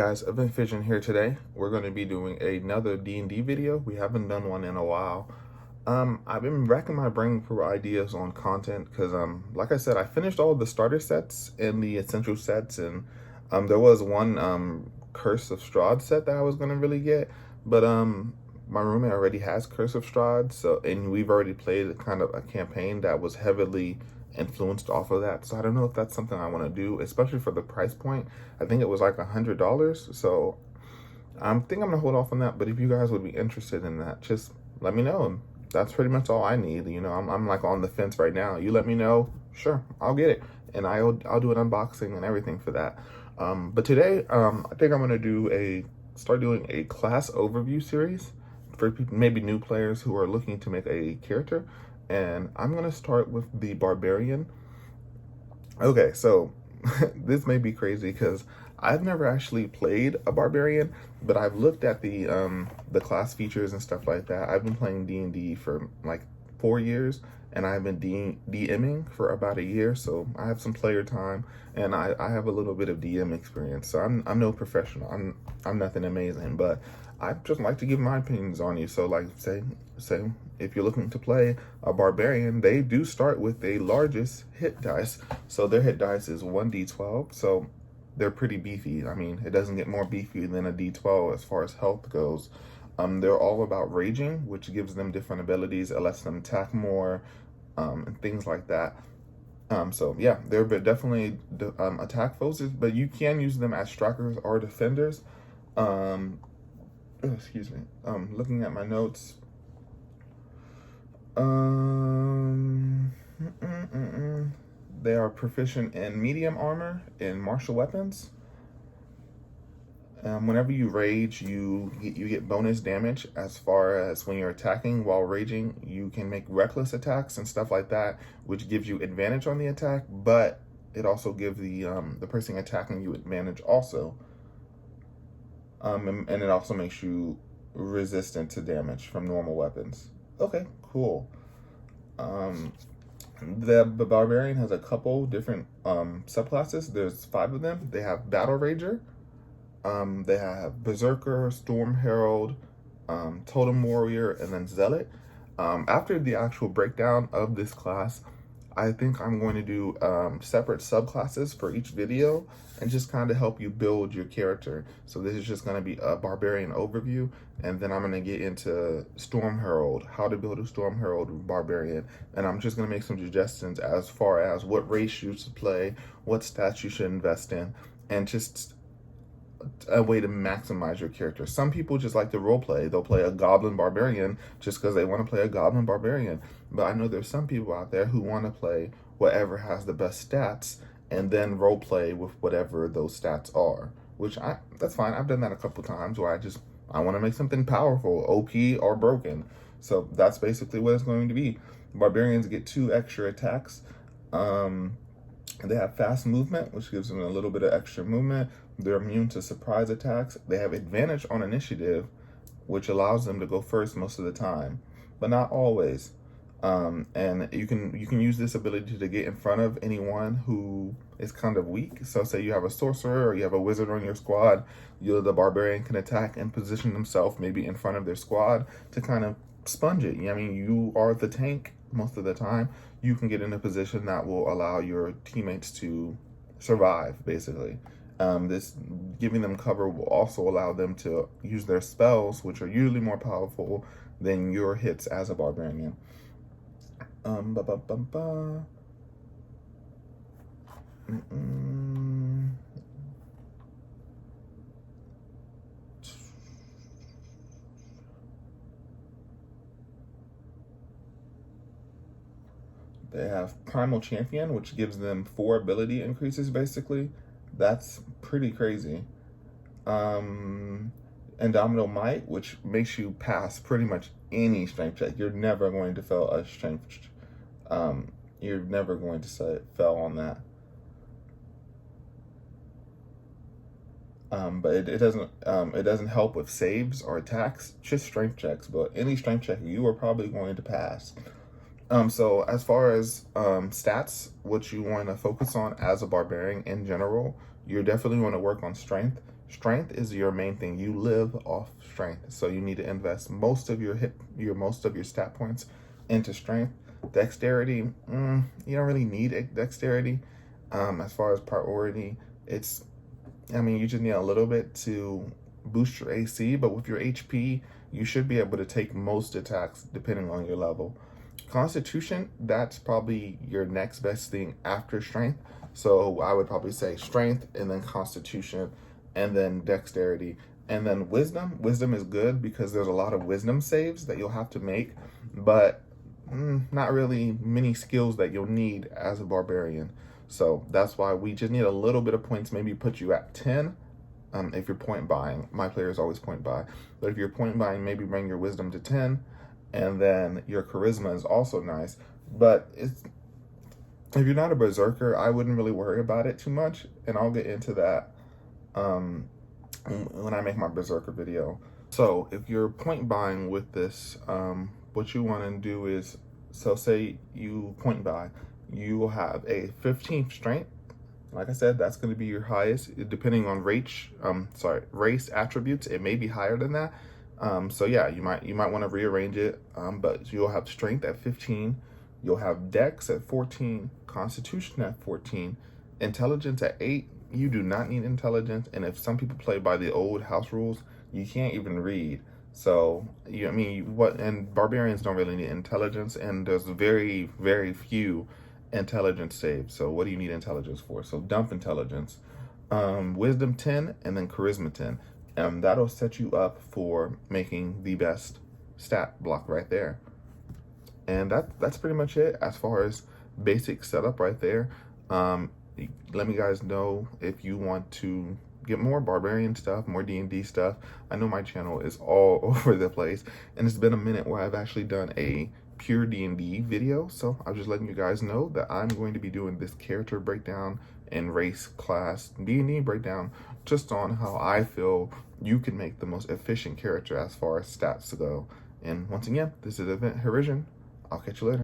Guys, I've been fishing here today. We're going to be doing another D&D video. We haven't done one in a while. I've been racking my brain for ideas on content because, like I said, I finished all the starter sets and the essential sets, and there was one Curse of Strahd set that I was going to really get, but my roommate already has Curse of Strahd, and we've already played kind of a campaign that was heavily influenced off of that. So I don't know if that's something I want to do, especially for the price point. I think it was like $100. So I think I'm gonna hold off on that. But if you guys would be interested in that, just let me know. And that's pretty much all I need. You know, I'm like on the fence right now. You let me know, sure, I'll get it, and I'll do an unboxing and everything for that. But today, I think I'm gonna start doing a class overview series for people, maybe new players who are looking to make a character. And I'm gonna start with the Barbarian. Okay, so this may be crazy because I've never actually played a Barbarian, but I've looked at the class features and stuff like that. I've been playing D&D for like 4 years, and I've been DMing for about a year, so I have some player time, and I have a little bit of DM experience. So I'm no professional. I'm nothing amazing, but I just like to give my opinions on you. So like say if you're looking to play a Barbarian, they do start with the largest hit dice. So their hit dice is 1d12. So they're pretty beefy. I mean, it doesn't get more beefy than a d12 as far as health goes. They're all about raging, which gives them different abilities. It lets them attack more, and things like that. So yeah, they're definitely attack foes, but you can use them as strikers or defenders. Excuse me. Looking at my notes. They are proficient in medium armor and martial weapons. Whenever you rage, you get bonus damage. As far as when you're attacking while raging, you can make reckless attacks and stuff like that, which gives you advantage on the attack. But it also gives the person attacking you advantage also. And it also makes you resistant to damage from normal weapons. Okay, cool. The Barbarian has a couple different subclasses. There's 5 of them. They have Battle Rager. They have Berserker, Storm Herald, Totem Warrior, and then Zealot. After the actual breakdown of this class, I think I'm going to do separate subclasses for each video and just kind of help you build your character. So this is just going to be a Barbarian overview, and then I'm going to get into Storm Herald, how to build a Storm Herald Barbarian, and I'm just going to make some suggestions as far as what race you should play, what stats you should invest in, and just a way to maximize your character. Some people just like to role play. They'll play a Goblin Barbarian just because they want to play a Goblin Barbarian. But I know there's some people out there who want to play whatever has the best stats and then role play with whatever those stats are. That's fine. I've done that a couple times where I want to make something powerful, OP or broken. So that's basically what it's going to be. Barbarians get 2 extra attacks. They have fast movement, which gives them a little bit of extra movement. They're immune to surprise attacks. They have advantage on initiative, which allows them to go first most of the time, but not always. And you can use this ability to get in front of anyone who is kind of weak. So say you have a sorcerer or you have a wizard on your squad, the Barbarian can attack and position himself maybe in front of their squad to kind of sponge it. I mean, you are the tank most of the time. You can get in a position that will allow your teammates to survive, basically. This giving them cover will also allow them to use their spells, which are usually more powerful than your hits as a Barbarian. They have Primal Champion, which gives them 4 ability increases, basically. That's pretty crazy. Indomitable Might, which makes you pass pretty much any strength check. You're never going to fail a strength. You're never going to fail on that. But it doesn't help with saves or attacks, just strength checks. But any strength check you are probably going to pass. So as far as stats, what you want to focus on as a Barbarian in general, you definitely want to work on strength. Strength is your main thing. You live off strength, so you need to invest most of your stat points into strength. Dexterity, you don't really need dexterity. As far as priority, you just need a little bit to boost your AC, but with your HP, you should be able to take most attacks depending on your level. Constitution, that's probably your next best thing after strength. So I would probably say strength and then constitution and then dexterity and then wisdom. Wisdom is good because there's a lot of wisdom saves that you'll have to make, but not really many skills that you'll need as a barbarian. So that's why we just need a little bit of points, maybe put you at 10. If you're point buying, my players always point buy. But if you're point buying, maybe bring your wisdom to 10, and then your charisma is also nice. But if you're not a berserker, I wouldn't really worry about it too much, and I'll get into that when I make my berserker video. So if you're point buying with this, what you want to do is, so say you point buy, you will have a 15th strength. Like I said, that's going to be your highest, depending on race attributes. It may be higher than that. So yeah, you might want to rearrange it. But you'll have strength at 15. You'll have dex at 14, constitution at 14, intelligence at 8. You do not need intelligence. And if some people play by the old house rules, you can't even read. So and barbarians don't really need intelligence, and there's very, very few intelligence saves. So what do you need intelligence for? So dump intelligence. Wisdom 10 and then charisma 10. That'll set you up for making the best stat block right there. And that's pretty much it as far as basic setup right there. Let me guys know if you want to get more barbarian stuff, more D&D stuff. I know my channel is all over the place, and it's been a minute where I've actually done a pure D&D video, so I'm just letting you guys know that I'm going to be doing this character breakdown and race class D&D breakdown just on how I feel you can make the most efficient character as far as stats to go. And once again, this is Event Herision. I'll catch you later.